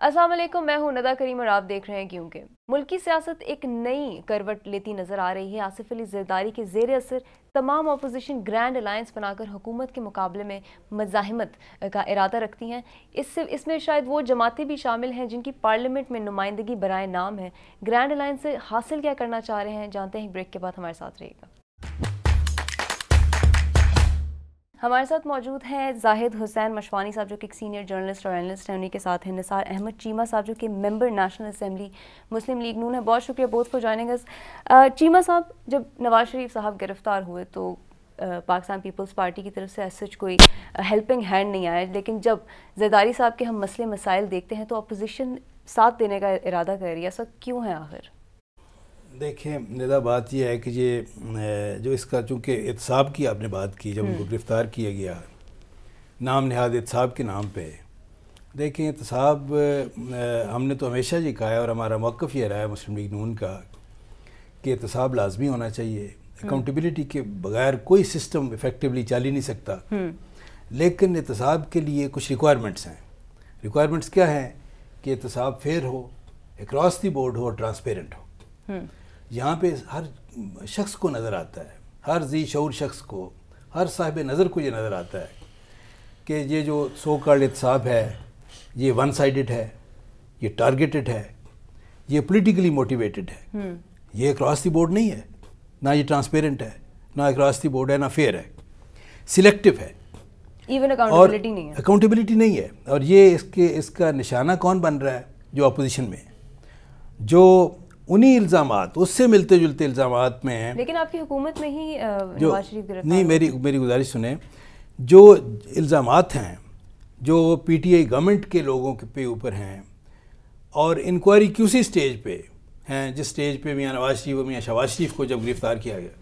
السلام علیکم، میں ہوں ندہ کریم اور آپ دیکھ رہے ہیں کیونکہ ملکی سیاست ایک نئی کروٹ لیتی نظر آ رہی ہے۔ آصف علی زرداری کے زیر اثر تمام اپوزیشن گرینڈ الائنس بنا کر حکومت کے مقابلے میں مزاحمت کا ارادہ رکھتی ہیں۔ اس میں شاید وہ جماعتیں بھی شامل ہیں جن کی پارلیمنٹ میں نمائندگی برائے نام ہے۔ گرینڈ الائنس سے حاصل کیا کرنا چاہ رہے ہیں، جانتے ہیں بریک کے بعد، ہمارے ساتھ رہے گا۔ ہمارے ساتھ موجود ہیں زاہد حسین مشوانی صاحب جو کہ ایک سینئر جرنلسٹ اور اینالسٹ ہیں، انہی کے ساتھ ہیں نثار احمد چیمہ صاحب جو کہ ممبر نیشنل اسمبلی مسلم لیگ نون ہے۔ بہت شکریہ بوتھ فار جوائننگ اس۔ چیمہ صاحب، جب نواز شریف صاحب گرفتار ہوئے تو پاکستان پیپلز پارٹی کی طرف سے ایسا کوئی ہیلپنگ ہینڈ نہیں آیا، لیکن جب زرداری صاحب کے ہم مسئلے مسائل دیکھتے ہیں تو اپوزیشن ساتھ دینے کا ارادہ کر رہی ہے، ایسا کیوں ہے آخر؟ دیکھیں ندا، بات یہ ہے کہ یہ جو اس کا چونکہ احتساب کی آپ نے بات کی، جب ان کو گرفتار کیا گیا نام نہاد احتساب کے نام پہ، دیکھیں احتساب ہم نے تو ہمیشہ یہ کہا ہے اور ہمارا موقف یہ رہا ہے مسلم لیگ نون کا کہ احتساب لازمی ہونا چاہیے۔ اکاؤنٹیبلٹی کے بغیر کوئی سسٹم افیکٹولی چل ہی نہیں سکتا، لیکن احتساب کے لیے کچھ ریکوائرمنٹس ہیں۔ ریکوائرمنٹس کیا ہیں؟ کہ احتساب فیئر ہو، اکراس دی بورڈ ہو اور ٹرانسپیرنٹ ہو۔ یہاں پہ ہر شخص کو نظر آتا ہے، ہر ذی شعور شخص کو، ہر صاحب نظر کو یہ نظر آتا ہے کہ یہ جو سو کالڈ احتساب ہے یہ ون سائیڈڈ ہے، یہ ٹارگیٹڈ ہے، یہ پولیٹیکلی موٹیویٹڈ ہے، یہ اکراس دی بورڈ نہیں ہے، نہ یہ ٹرانسپیرنٹ ہے، نہ اکراس دی بورڈ ہے، نہ فیئر ہے، سلیکٹیو ہے، ایون اکاؤنٹیبلٹی نہیں ہے۔ اکاؤنٹیبلٹی نہیں ہے۔ اور یہ اس کا نشانہ کون بن رہا ہے؟ جو اپوزیشن میں جو انہی الزامات، اس سے ملتے جلتے الزامات میں ہیں۔ لیکن آپ کی حکومت میں ہی نواز شریف گرفتار نہیں، میری گزارش سنیں، جو الزامات ہیں جو پی ٹی آئی گورنمنٹ کے لوگوں پہ اوپر ہیں اور انکوائری کسی سٹیج پہ ہیں، جس سٹیج پہ میاں نواز شریف اور میاں شہباز شریف کو جب گرفتار کیا گیا،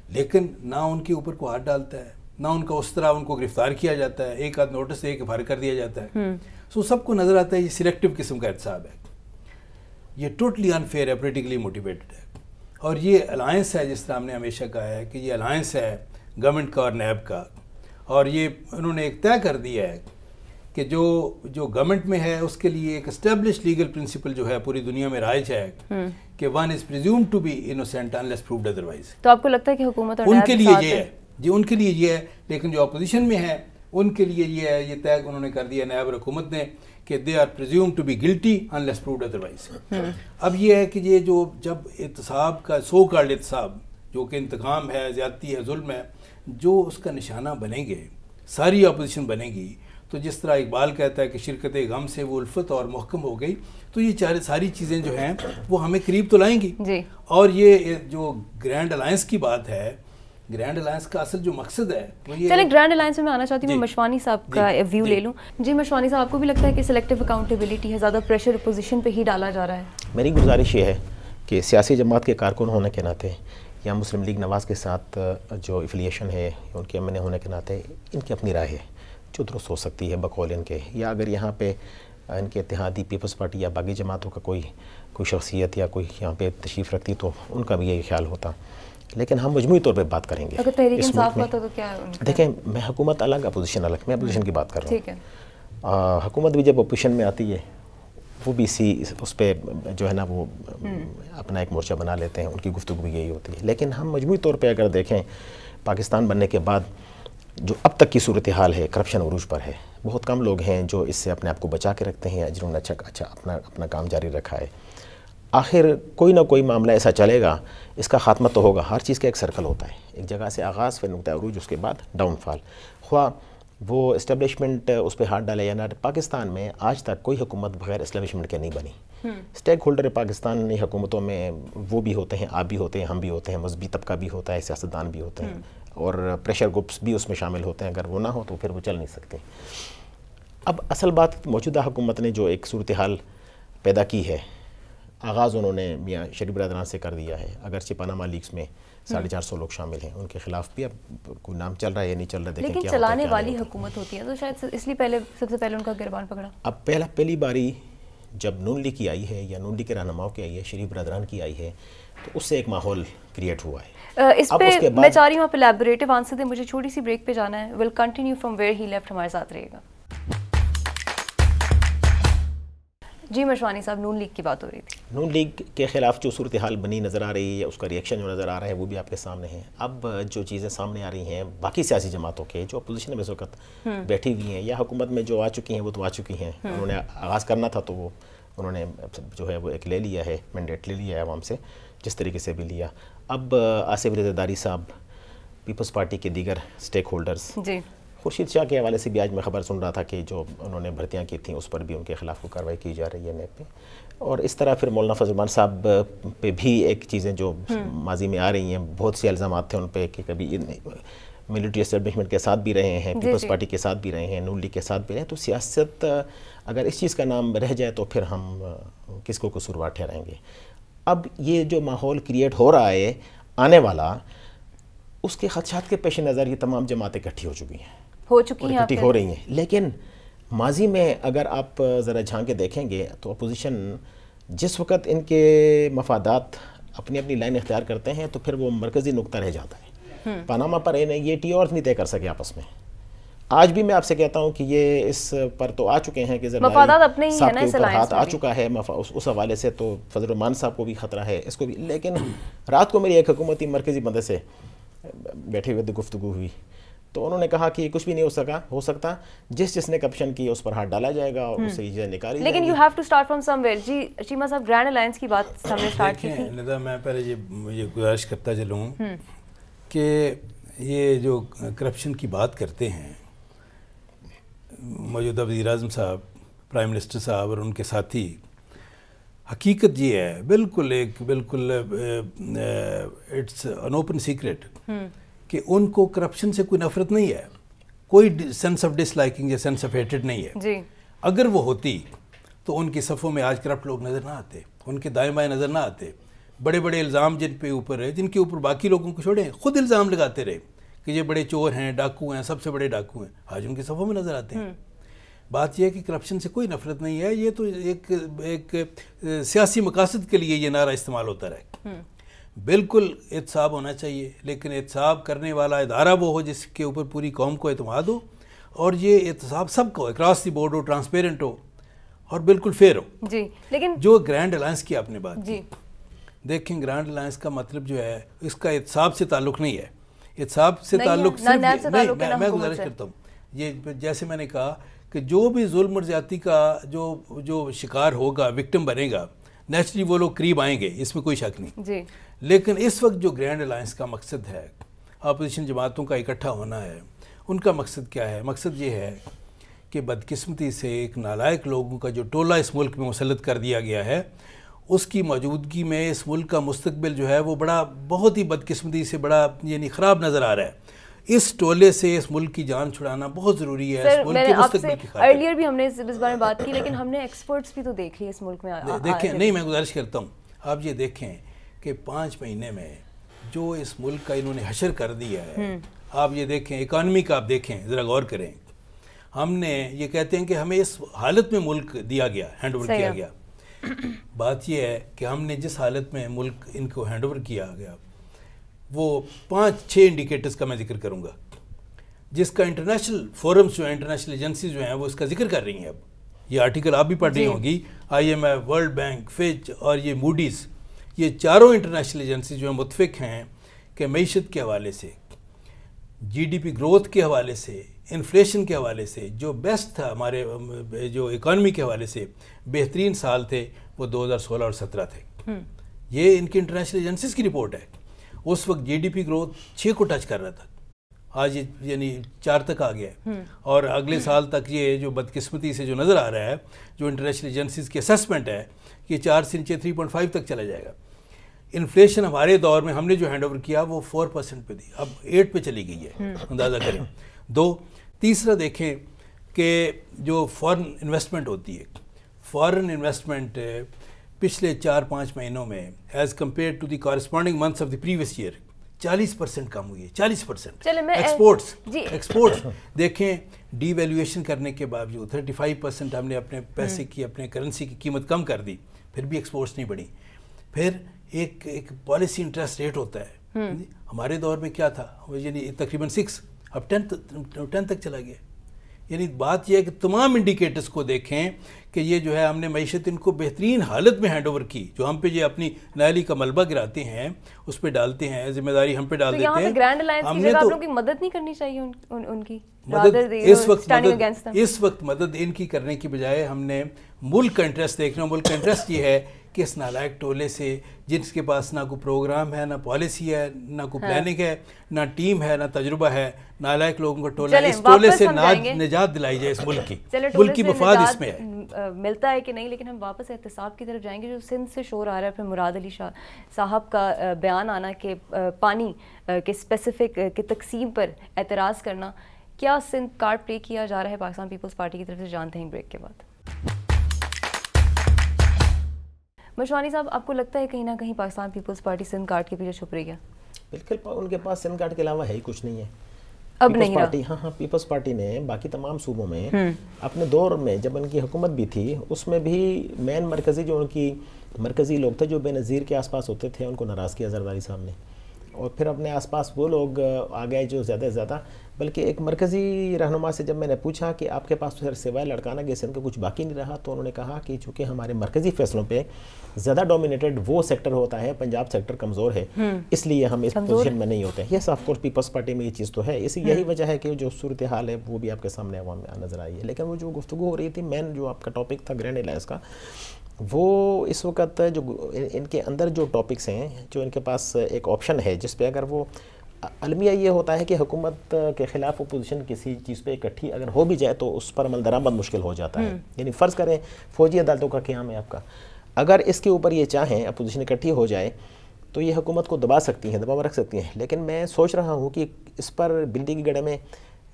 لیکن نہ ان کے اوپر کوئی ہاتھ ڈالتا ہے، نہ ان کا اس طرح ان کو گرفتار کیا جاتا ہے، ایک آدھ نوٹس دے کے فارغ کر دیا جاتا ہے۔ سو سب کو نظر آتا ہے یہ سلیکٹیو قسم کا احتساب ہے، یہ ٹوٹلی انفیئر ہے، پولیٹیکلی موٹیویٹڈ ہے۔ اور یہ الائنس ہے، جس طرح ہم نے ہمیشہ کہا ہے کہ یہ الائنس ہے گورنمنٹ کا اور نیب کا، اور یہ انہوں نے ایک طے کر دیا ہے کہ جو گورنمنٹ میں ہے اس کے لیے ایک اسٹیبلش لیگل پرنسپل جو ہے پوری دنیا میں رائج ہے کہ one is presumed to be innocent unless proved otherwise. تو آپ کو لگتا ہے کہ حکومت اور ان کے لیے یہ ہے، جی ان کے لیے یہ ہے، لیکن جو اپوزیشن میں ہے ان کے لیے یہ ہے، یہ طے انہوں نے کر دیا نیب اور حکومت نے کہ they are presumed to be guilty unless proved otherwise. اب یہ ہے کہ یہ جو جب احتساب کا سو کالڈ احتساب جو کہ انتقام ہے، زیادتی ہے، ظلم ہے، جو اس کا نشانہ بنیں گے، ساری اپوزیشن بنے گی، تو جس طرح اقبال کہتا ہے کہ شرکت غم سے وہ الفت اور محکم ہو گئی، تو یہ ساری چیزیں جو ہیں وہ ہمیں قریب تو لائیں گی۔ اور یہ جو گرینڈ الائنس کی بات ہے، گرینڈ الائنس کا اصل جو مقصد ہے وہ یہ، چلیں گرینڈ الائنس میں آنا چاہتی ہوں، میں مشوانی صاحب کا ویو لے لوں۔ جی مشوانی صاحب، آپ کو بھی لگتا ہے کہ سلیکٹیو اکاؤنٹیبلٹی ہے، زیادہ پریشر اپوزیشن پہ ہی ڈالا جا رہا ہے؟ میری گزارش یہ ہے کہ سیاسی جماعت کے کارکن ہونے کے ناطے یا مسلم لیگ نواز کے ساتھ جو افیلیشن ہے ان کے ایم این اے ہونے کے ناطے ان کی اپنی رائے ہے جو درست ہو سکتی ہے بقول ان کے، یا اگر یہاں پہ ان کے اتحادی پیپلز پارٹی یا باقی جماعتوں کا کوئی شخصیت یا کوئی یہاں پہ تشریف رکھتی تو ان کا بھی یہی خیال ہوتا، لیکن ہم مجموعی طور پہ بات کریں گے۔ اگر تحریک انصاف ہوتا تو کیا؟ دیکھیں، میں حکومت الگ، اپوزیشن الگ، میں اپوزیشن کی بات کر رہا ہوں۔ ٹھیک ہے۔ حکومت بھی جب اپوزیشن میں آتی ہے وہ بھی اس پہ جو ہے نا وہ اپنا ایک مورچہ بنا لیتے ہیں، ان کی گفتگو بھی یہی ہوتی ہے، لیکن ہم مجموعی طور پہ اگر دیکھیں پاکستان بننے کے بعد جو اب تک کی صورتحال ہے، کرپشن عروج پر ہے، بہت کم لوگ ہیں جو اس سے اپنے آپ کو بچا کے رکھتے ہیں، جنہوں نے اچھا اپنا کام جاری رکھا ہے۔ آخر کوئی نہ کوئی معاملہ ایسا چلے گا، اس کا خاتمہ تو ہوگا، ہر چیز کا ایک سرکل ہوتا ہے، ایک جگہ سے آغاز، پھر نقطہ عروج، اس کے بعد ڈاؤن فال۔ خواہ وہ اسٹیبلشمنٹ اس پہ ہاتھ ڈالے یا نہ، پاکستان میں آج تک کوئی حکومت بغیر اسٹیبلشمنٹ کے نہیں بنی۔ اسٹیک ہولڈر پاکستانی حکومتوں میں وہ بھی ہوتے ہیں، آپ بھی ہوتے ہیں، ہم بھی ہوتے ہیں، مذہبی طبقہ بھی ہوتا ہے، سیاستدان بھی ہوتے ہیں، اور پریشر گروپس بھی اس میں شامل ہوتے ہیں، اگر وہ نہ ہو تو پھر وہ چل نہیں سکتے۔ اب اصل بات، موجودہ حکومت نے جو ایک صورتحال پیدا کی ہے، آغاز انہوں نے میاں شریف برادران سے کر دیا ہے، اگرچہ پاناما لیکس میں 450 لوگ شامل ہیں، ان کے خلاف بھی اب کوئی نام چل رہا ہے یا نہیں چل رہا، دیکھیں لیکن چلانے والی حکومت ہوتی ہے تو شاید اس لیے سب سے پہلے ان کا گربان پکڑا۔ اب پہلی باری جب نون لیگ کی آئی ہے یا نون لیگ کے رہنماؤں کی آئی ہے، شریف برادران کی آئی ہے، تو اس سے ایک ماحول کریٹ ہوا ہے۔ اس پہ میں چاہ رہی ہوں آپ الیبوریٹو آنسر دیں، مجھے چھوٹی سی بریک پہ جانا ہے۔ Will continue from where he left, ہمارے ساتھ رہے گا۔ جی مشوانی صاحب، نون لیگ کی بات ہو رہی تھی. نون لیگ کے خلاف جو صورتحال بنی نظر آ رہی ہے، اس کا ریئیکشن جو نظر آ رہا ہے وہ بھی آپ کے سامنے ہے. اب جو چیزیں سامنے آ رہی ہیں باقی سیاسی جماعتوں کے جو اپوزیشن میں اس وقت بیٹھی ہوئی ہیں یا حکومت میں جو آ چکی ہیں وہ تو آ چکی ہیں. انہوں نے آغاز کرنا تھا تو وہ انہوں نے جو ہے وہ ایک لے لیا ہے، مینڈیٹ لے لیا ہے عوام سے، جس طریقے سے بھی لیا. اب آصف رضا داری صاحب، پیپلز پارٹی کے دیگر سٹیک ہولڈرز، جی خورشید شاہ کے حوالے سے بھی آج میں خبر سن رہا تھا کہ جو انہوں نے بھرتیاں کی تھیں اس پر بھی ان کے خلاف کوئی کارروائی کی جا رہی ہے نیب پہ. اور اس طرح پھر مولانا فضل الرحمان صاحب پہ بھی ایک چیزیں جو ماضی میں آ رہی ہیں، بہت سے الزامات تھے ان پہ کہ کبھی ملٹری اسٹیبلشمنٹ کے ساتھ بھی رہے ہیں، پیپلز پارٹی کے ساتھ بھی رہے ہیں، نون لیگ کے ساتھ بھی رہے ہیں. تو سیاست اگر اس چیز کا نام رہ جائے تو پھر ہم کس کو قصوروار ٹھہرائیں گے. اب یہ جو ماحول کریٹ ہو رہا ہے آنے والا، اس کے خدشات کے پیش نظر یہ تمام جماعتیں اکٹھی ہو چکی ہیں، اکٹھی ہو رہی ہیں. لیکن ماضی میں اگر آپ ذرا جھانک کے دیکھیں گے تو اپوزیشن جس وقت ان کے مفادات اپنی اپنی لائن اختیار کرتے ہیں تو پھر وہ مرکزی نقطہ رہ جاتا ہے. پاناما پر یہ ٹی اور نہیں طے کر سکے آپس میں. آج بھی میں آپ سے کہتا ہوں کہ یہ اس پر تو آ چکے ہیں کہ مفادات اپنے ہی ہیں نا، اس ہاتھ آ چکا ہے اس حوالے سے. تو فضل الرحمان صاحب کو بھی خطرہ ہے، اس کو بھی. لیکن رات کو میری ایک حکومتی مرکزی بندے سے بیٹھے ہوئے گفتگو ہوئی تو انہوں نے کہا کہ کچھ بھی نہیں ہو سکتا، جس نے کرپشن کی اس پر ہاتھ ڈالا جائے گا اور اس سے یہ نکالی جائے گی. لیکن you have to start from somewhere. جی چیمہ صاحب، گرینڈ الائنس کی بات ہم نے اسٹارٹ کی تھی. ندا، میں پہلے یہ گزارش کرتا چلوں کہ یہ جو کرپشن کی بات کرتے ہیں موجودہ وزیر اعظم صاحب، پرائم منسٹر صاحب اور ان کے ساتھی، حقیقت یہ ہے بالکل اٹس این اوپن سیکرٹ کہ ان کو کرپشن سے کوئی نفرت نہیں ہے، کوئی سینس آف ڈس لائکنگ یا سینس آف ہیٹڈ نہیں ہے. جی اگر وہ ہوتی تو ان کی صفوں میں آج کرپٹ لوگ نظر نہ آتے، ان کے دائیں بائیں نظر نہ آتے. بڑے بڑے الزام جن کے اوپر باقی لوگوں کو چھوڑیں، خود الزام لگاتے رہے کہ یہ بڑے چور ہیں، ڈاکو ہیں، سب سے بڑے ڈاکو ہیں، آج ان کی صفوں میں نظر آتے ہیں. بات یہ ہے کہ کرپشن سے کوئی نفرت نہیں ہے، یہ تو ایک سیاسی مقاصد کے لیے یہ نعرہ استعمال ہوتا رہے. بالکل احتساب ہونا چاہیے، لیکن احتساب کرنے والا ادارہ وہ ہو جس کے اوپر پوری قوم کو اعتماد ہو، اور یہ احتساب سب کو اکراس دی بورڈ ہو، ٹرانسپیرنٹ ہو اور بالکل فیئر ہو. جی لیکن جو گرینڈ الائنس کی آپ نے بات کی، دیکھیں گرینڈ الائنس کا مطلب جو ہے اس کا احتساب سے تعلق نہیں ہے. احتساب سے تعلق صرف میں گزارش کرتا ہوں، یہ جیسے میں نے کہا کہ جو بھی ظلم اور زیادتی کا جو شکار ہوگا، وکٹم بنے گا، نیچرلی وہ لوگ قریب آئیں گے، اس میں کوئی شک نہیں. جی لیکن اس وقت جو گرینڈ الائنس کا مقصد ہے، اپوزیشن جماعتوں کا اکٹھا ہونا ہے، ان کا مقصد کیا ہے؟ مقصد یہ ہے کہ بدقسمتی سے ایک نالائق لوگوں کا جو ٹولہ اس ملک میں مسلط کر دیا گیا ہے، اس کی موجودگی میں اس ملک کا مستقبل جو ہے وہ بہت ہی بدقسمتی سے یعنی خراب نظر آ رہا ہے. اس ٹولے سے اس ملک کی جان چھڑانا بہت ضروری ہے اس ملک کے مستقبل کی خاطر. ارلیئر بھی ہم نے اس بارے میں بات کی، لیکن ہم نے ایکسپرٹس بھی تو دیکھ لی اس ملک میں. دیکھیں، نہیں میں گزارش کرتا ہوں، آپ یہ دیکھیں کہ 5 مہینے میں جو اس ملک کا انہوں نے حشر کر دیا ہے. آپ یہ دیکھیں، اکانومی کا آپ دیکھیں، ذرا غور کریں. ہم نے یہ کہتے ہیں کہ ہمیں اس حالت میں ملک دیا گیا، ہینڈ اوور کیا گیا. بات یہ ہے کہ ہم نے جس حالت میں ملک ان کو ہینڈ اوور کیا گیا، وہ 5-6 انڈیکیٹرز کا میں ذکر کروں گا، جس کا انٹرنیشنل فورمز جو ہیں، انٹرنیشنل ایجنسیز جو ہیں وہ اس کا ذکر کر رہی ہیں. اب یہ آرٹیکل آپ بھی پڑھ رہی ہوں گی، IMF، ورلڈ بینک، فچ اور یہ موڈیز، یہ چاروں انٹرنیشنل ایجنسیز جو ہیں متفق ہیں کہ معیشت کے حوالے سے، GDP گروتھ کے حوالے سے، انفلیشن کے حوالے سے جو بیسٹ تھا، ہمارے جو اکانومی کے حوالے سے بہترین سال تھے وہ 2016 اور 17 تھے. یہ ان کی انٹرنیشنل ایجنسیز کی رپورٹ ہے. اس وقت GDP گروتھ 6 کو ٹچ کر رہا تھا، آج یعنی 4 تک آ گیا ہے. اور اگلے سال تک یہ جو بدقسمتی سے جو نظر آ رہا ہے، جو انٹرنیشنل ایجنسیز کی اسیسمنٹ ہے، یہ 4 سے نیچے 3.5 تک چلا جائے گا. انفلیشن ہمارے دور میں ہم نے جو ہینڈ اوور کیا وہ 4% پہ تھی، اب 8 پہ چلی گئی ہے، اندازہ کریں. 2 تیسرا دیکھیں کہ جو فارن انویسٹمنٹ ہوتی ہے، فارن انویسٹمنٹ پچھلے 4-5 مہینوں میں as compared to the corresponding months of the previous year 40% کم ہوئی ہے. 40%. ایکسپورٹس دیکھیں، ڈی ویلیویشن کرنے کے باوجود 35% ہم نے اپنے پیسے کی، اپنے کرنسی کی قیمت کم کر دی، پھر بھی ایکسپورٹس نہیں بڑھی. پھر ایک پالیسی انٹرسٹ ریٹ ہوتا ہے، ہمارے دور میں کیا تھا، یعنی تقریباً 6، اب 10 تک چلا گیا. یعنی بات یہ ہے کہ تمام انڈیکیٹرز کو دیکھیں کہ یہ جو ہے ہم نے معیشت ان کو بہترین حالت میں ہینڈ اوور کی. جو ہم پہ یہ اپنی نااہلی کا ملبہ گراتے ہیں, اس پہ ڈالتے ہیں, ذمہ داری ہم پہ ڈال دیتے ہیں. گرینڈ الائنس کی جگہ آپ لوگوں کی مدد نہیں کرنی چاہیے ان کی اس وقت مدد ان کی کرنے کی بجائے ہم نے ملک کا انٹرسٹ دیکھنا. ملک کا انٹرسٹ یہ ہے کہ اس نالائق ٹولے سے, جس کے پاس نہ کوئی پروگرام ہے, نہ پالیسی ہے, نہ کوئی پلاننگ ہے, نہ ٹیم ہے, نہ تجربہ ہے, نالائق لوگوں کا ٹولہ, اس ٹولے سے نجات دلائی جائے. اس ملک کی ملک کی مفاد اس میں ہے. ملتا ہے کہ نہیں, لیکن ہم واپس احتساب کی طرف جائیں گے. جو سندھ سے شور آ رہا ہے, پھر مراد علی شاہ صاحب کا بیان آنا کہ پانی کے اسپیسیفک کی تقسیم پر اعتراض کرنا, کیا سندھ کارڈ پلے کیا جا رہا ہے پاکستان پیپلز پارٹی کی طرف سے؟ جانتے ہیں بریک کے بعد. مشوانی صاحب, آپ کو لگتا ہے کہیں نہ کہیں پاکستان پیپلز پارٹی سندھ کارڈ کے پیچھے چھپ رہی ہے؟ بالکل, ان کے پاس سندھ کارڈ کے علاوہ ہے ہی کچھ نہیں ہے. اب نہیں رہا. ہاں, پیپلز پارٹی نے باقی تمام صوبوں میں اپنے دور میں جب ان کی حکومت بھی تھی, اس میں بھی مین مرکزی جو ان کی مرکزی لوگ تھے جو بے نظیر کے آس پاس ہوتے تھے, ان کو ناراض کیا زرداری صاحب نے. اور پھر اپنے آس پاس وہ لوگ آ گئے جو زیادہ سے زیادہ, بلکہ ایک مرکزی رہنما سے جب میں نے پوچھا کہ آپ کے پاس تو سوائے لڑکانہ کے سندھ کا کچھ باقی نہیں رہا, تو انہوں نے کہا کہ چونکہ ہمارے مرکزی فیصلوں پہ زیادہ ڈومینیٹڈ وہ سیکٹر ہوتا ہے, پنجاب سیکٹر کمزور ہے, اس لیے ہم اس پوزیشن میں نہیں ہوتے. Yes of course Peoples Party میں یہ چیز تو ہے, یہی وجہ ہے کہ جو صورتحال ہے وہ بھی آپ کے سامنے عوام میں نظر آئی ہے. لیکن وہ جو گفتگو ہو رہی تھی, مین جو آپ کا ٹاپک تھا گرینڈ الائنس کا, وہ اس وقت جو ان کے اندر جو ٹاپکس ہیں, جو ان کے پاس ایک آپشن ہے جس پہ اگر وہ المیہ یہ ہوتا ہے کہ حکومت کے خلاف اپوزیشن کسی چیز پہ اکٹھی اگر ہو بھی جائے تو اس پر عمل درآمد مشکل ہو جاتا ہے. یعنی فرض کریں فوجی عدالتوں کا قیام ہے آپ کا, اگر اس کے اوپر یہ چاہیں اپوزیشن اکٹھی ہو جائے تو یہ حکومت کو دبا سکتی ہیں, دباؤ میں رکھ سکتی ہیں. لیکن میں سوچ رہا ہوں کہ اس پر بلڈی کی گڑھے میں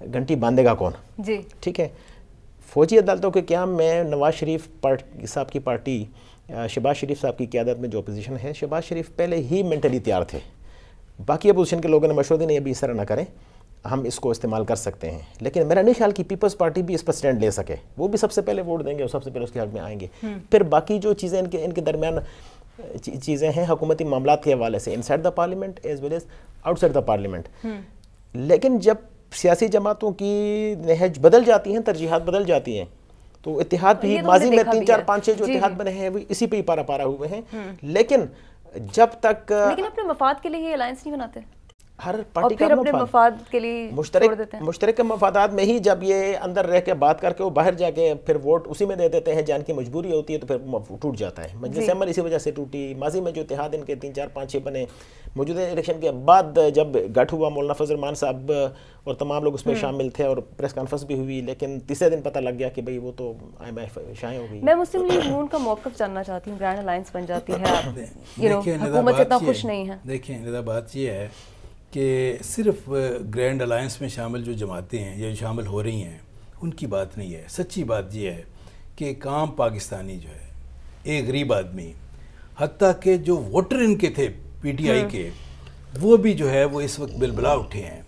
گھنٹی باندھے گا کون؟ جی ٹھیک ہے. فوجی عدالتوں کے قیام میں نواز شریف صاحب کی پارٹی, شہباز شریف صاحب کی قیادت میں جو اپوزیشن ہے, شہباز شریف پہلے ہی مینٹلی تیار تھے. باقی اپوزیشن کے لوگوں نے مشورہ دی نہیں ابھی اس طرح نہ کریں, ہم اس کو استعمال کر سکتے ہیں. لیکن میرا نہیں خیال کہ پیپلز پارٹی بھی اس پر سٹینڈ لے سکے. وہ بھی سب سے پہلے ووٹ دیں گے اور سب سے پہلے اس کے حق میں آئیں گے. پھر باقی جو چیزیں ان کے درمیان چیزیں ہیں حکومتی معاملات کے حوالے سے, inside the parliament as well as آؤٹ سائڈ دا پارلیمنٹ. لیکن جب سیاسی جماعتوں کی نہج بدل جاتی ہیں, ترجیحات بدل جاتی ہیں, تو اتحاد بھی ماضی میں 3 4 5 6 جو اتحاد بنے ہیں وہ اسی پہ ہی پارا پارا ہوئے ہیں. لیکن جب تک لیکن اپنے مفاد کے لیے یہ الائنس نہیں بناتے, ہر پارٹی کا اپنے مفاد کے لیے مشترک مفادات میں ہی جب یہ اندر رہ کے بات کر کے وہ باہر جا کے پھر ووٹ اسی میں دے دیتے ہیں, جان کی مجبوری ہوتی ہے تو پھر ٹوٹ جاتا ہے. مجلس عمل اسی وجہ سے ٹوٹی. ماضی میں جو اتحاد ان کے 3 4 5 6 بنے, موجودہ الیکشن کے بعد جب گٹھ ہوا, مولانا فضل الرحمان صاحب اور تمام لوگ اس میں شامل تھے اور پریس کانفرنس بھی ہوئی, لیکن تیسرے دن پتہ لگ گیا کہ بھئی وہ تو شائع ہو گئی. میں مسلم لیگ نون کا موقف جاننا چاہتی ہوں. گرینڈ الائنس بن جاتی ہے, حکومت سے اتنا خوش نہیں ہے. دیکھیں ندا, بات یہ ہے کہ صرف گرینڈ الائنس میں شامل جو جماعتیں ہیں یا شامل ہو رہی ہیں ان کی بات نہیں ہے. سچی بات یہ ہے کہ ایک عام پاکستانی جو ہے, ایک غریب آدمی, حتیٰ کہ جو ووٹر ان کے تھے پی ٹی آئی کے, وہ بھی جو ہے وہ اس وقت بلبلا اٹھے ہیں.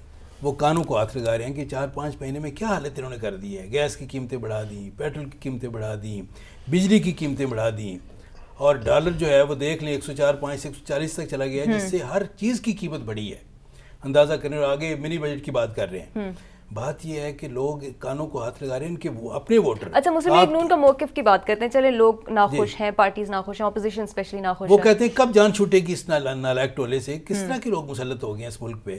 وہ کانوں کو ہاتھ لگا رہے ہیں کہ 4 5 مہینے میں کیا حالت انہوں نے کر دی ہے. گیس کی قیمتیں بڑھا دیں, پیٹرول کی قیمتیں بڑھا دیں, بجلی کی قیمتیں بڑھا دیں, اور ڈالر جو ہے وہ دیکھ لیں 104 5 سے 140 تک چلا گیا ہے, جس سے ہر چیز کی قیمت بڑھی ہے. اندازہ کرنے, اور آگے منی بجٹ کی بات کر رہے ہیں. بات یہ ہے کہ لوگ کانوں کو ہاتھ لگا رہے ہیں ان کے اپنے ووٹر. اچھا, مسلم لیگ نون کا موقف کی بات کرتے ہیں. چلے لوگ ناخوش ہیں, پارٹیز ناخوش ہیں, اپوزیشن اسپیشلی ناخوش ہے. وہ کہتے ہیں کب جان چھوٹے گی اس نالائق ٹولے سے. کس طرح کے لوگ مسلط ہو گئے ہیں اس ملک پہ.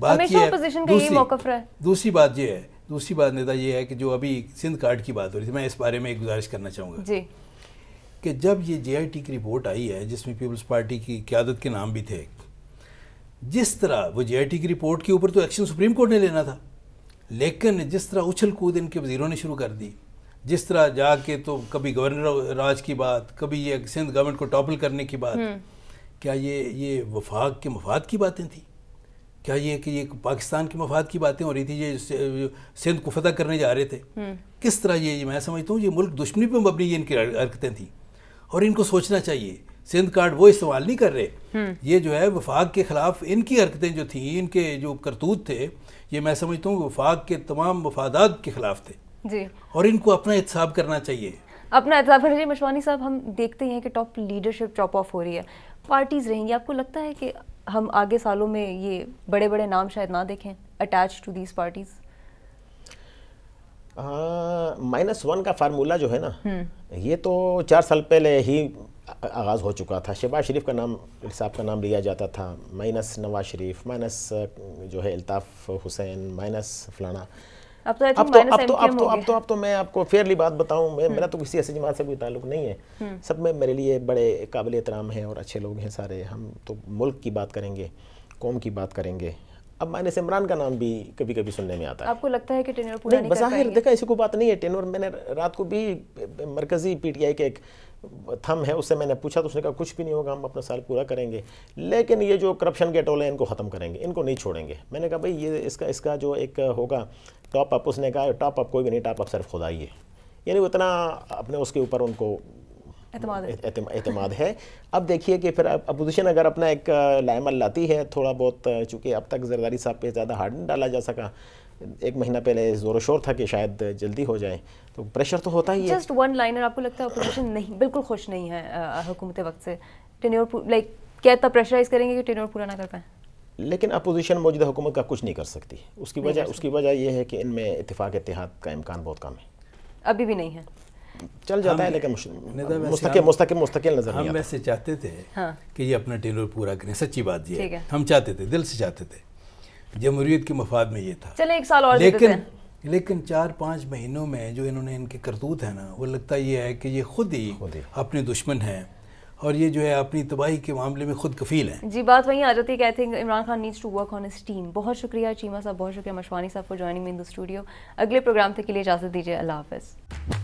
ہمیشہ اپوزیشن کا یہی موقف رہا ہے. دوسری بات یہ ہے, دوسری بات ندا یہ ہے کہ جو ابھی سندھ کارڈ کی بات ہو رہی تھی, میں اس بارے میں ایک گزارش کرنا چاہوں گا کہ جب یہ جے آئی ٹی کی رپورٹ آئی ہے جس میں پیپلز پارٹی کی قیادت کے نام بھی تھے, جس طرح وہ جے آئی ٹی کی رپورٹ کے اوپر تو ایکشن سپریم کورٹ نے لینا تھا, لیکن جس طرح اچھل کود ان کے وزیروں نے شروع کر دی, جس طرح جا کے تو کبھی گورنر راج کی بات, کبھی یہ سندھ گورنمنٹ کو ٹاپل کرنے کی بات, کیا یہ وفاق کے مفاد کی باتیں تھیں؟ کیا یہ کہ یہ پاکستان کے مفاد کی باتیں ہو رہی تھی, یہ سندھ کو فتح کرنے جا رہے تھے؟ کس طرح یہ میں سمجھتا ہوں یہ ملک دشمنی پہ مبنی یہ ان کی حرکتیں تھیں, اور ان کو سوچنا چاہیے. سندھ کارڈ وہ استعمال نہیں کر رہے, یہ جو ہے وفاق کے خلاف ان کی حرکتیں جو تھیں, ان کے جو کرتوت تھے, یہ میں سمجھتا ہوں وفاق کے تمام مفادات کے خلاف تھے, اور ان کو اپنا احتساب کرنا چاہیے, اپنا احتساب کرنا چاہیے. مشوانی صاحب, ہم دیکھتے ہیں کہ ٹاپ لیڈرشپ چاپ آف ہو رہی ہے, پارٹیز رہیں گی. آپ کو لگتا ہے کہ ہم آگے سالوں میں یہ بڑے بڑے نام شاید نہ دیکھیں اٹیچ ٹو دیز پارٹیز؟ -1 کا فارمولہ جو ہے نا یہ تو 4 سال پہلے ہی آغاز ہو چکا تھا. شہباز شریف کا نام صاحب کا نام لیا جاتا تھا, مائنس نواز شریف, مائنس جو ہے الطاف حسین, مائنس فلانا. اب تو میں آپ کو فیئرلی بات بتاؤں, میرا تو کسی ایسی جماعت سے کوئی تعلق نہیں ہے, سب میں میرے لیے بڑے قابل احترام ہیں اور اچھے لوگ ہیں سارے. ہم تو ملک کی بات کریں گے, قوم کی بات کریں گے. اب مائنس عمران کا نام بھی کبھی کبھی سننے میں آتا ہے. آپ کو لگتا ہے کہ ٹینور پورا نہیں کر پائیں گے؟ بظاہر دیکھا ایسی کوئی بات نہیں ہے. ٹینور میں نے رات کو بھی مرکزی پی ٹی آئی کے ایک تھم ہے اس سے میں نے پوچھا تو اس نے کہا کچھ بھی نہیں ہوگا, ہم اپنا سال پورا کریں گے, لیکن یہ جو کرپشن کے ٹولے ہیں ان کو ختم کریں گے, ان کو نہیں چھوڑیں گے. میں نے کہا بھائی یہ اس کا جو ایک ہوگا ٹاپ اپ, اس نے کہا ٹاپ اپ کوئی بھی نہیں, ٹاپ اپ صرف خدا ہی ہے. یعنی وہ اتنا اپنے اس کے اوپر ان کو اعتماد ہے. اب دیکھیے کہ پھر اپوزیشن اگر اپنا ایک لائمل لاتی ہے تھوڑا بہت, چونکہ اب تک زرداری صاحب پہ زیادہ ہارڈ نہیں ڈالا جا سکا, 1 مہینہ پہلے زور و شور تھا کہ شاید جلدی ہو جائے, تو پریشر تو ہوتا ہی ہے. جسٹ ون لائنر, آپ کو لگتا ہے اپوزیشن نہیں بالکل خوش نہیں ہے حکومت وقت سے, ٹینور لائک کیا اتنا پریشرائز کریں گے کہ ٹینور پورا نہ کر پائیں؟ لیکن اپوزیشن موجودہ حکومت کا کچھ نہیں کر سکتی. اس کی وجہ یہ ہے کہ ان میں اتفاق اتحاد کا امکان بہت کم ہے. ابھی بھی نہیں ہے, چل جاتا ہے لیکن مستقل نظر نہیں آتا. ہم ویسے چاہتے تھے کہ یہ اپنا ٹینور پورا کریں, سچی بات یہ ہے, ہم چاہتے تھے, دل سے چاہتے تھے, جمہوریت کے مفاد میں یہ تھا. چلے 1 سال اور دیتے ہیں. لیکن 4-5 مہینوں میں جو انہوں نے ان کے کرتوت ہے نا, وہ لگتا یہ ہے کہ یہ خود ہی اپنے دشمن ہیں اور یہ جو ہے اپنی تباہی کے معاملے میں خود کفیل ہیں. جی بات وہیں آ جاتی ہے کہ I think Imran Khan needs to work on his team. بہت شکریہ چیمہ صاحب, بہت شکریہ Mashwani sahab for joining me in the studio. اگلے پروگرام تک کے لیے اجازت دیجیے. اللہ حافظ.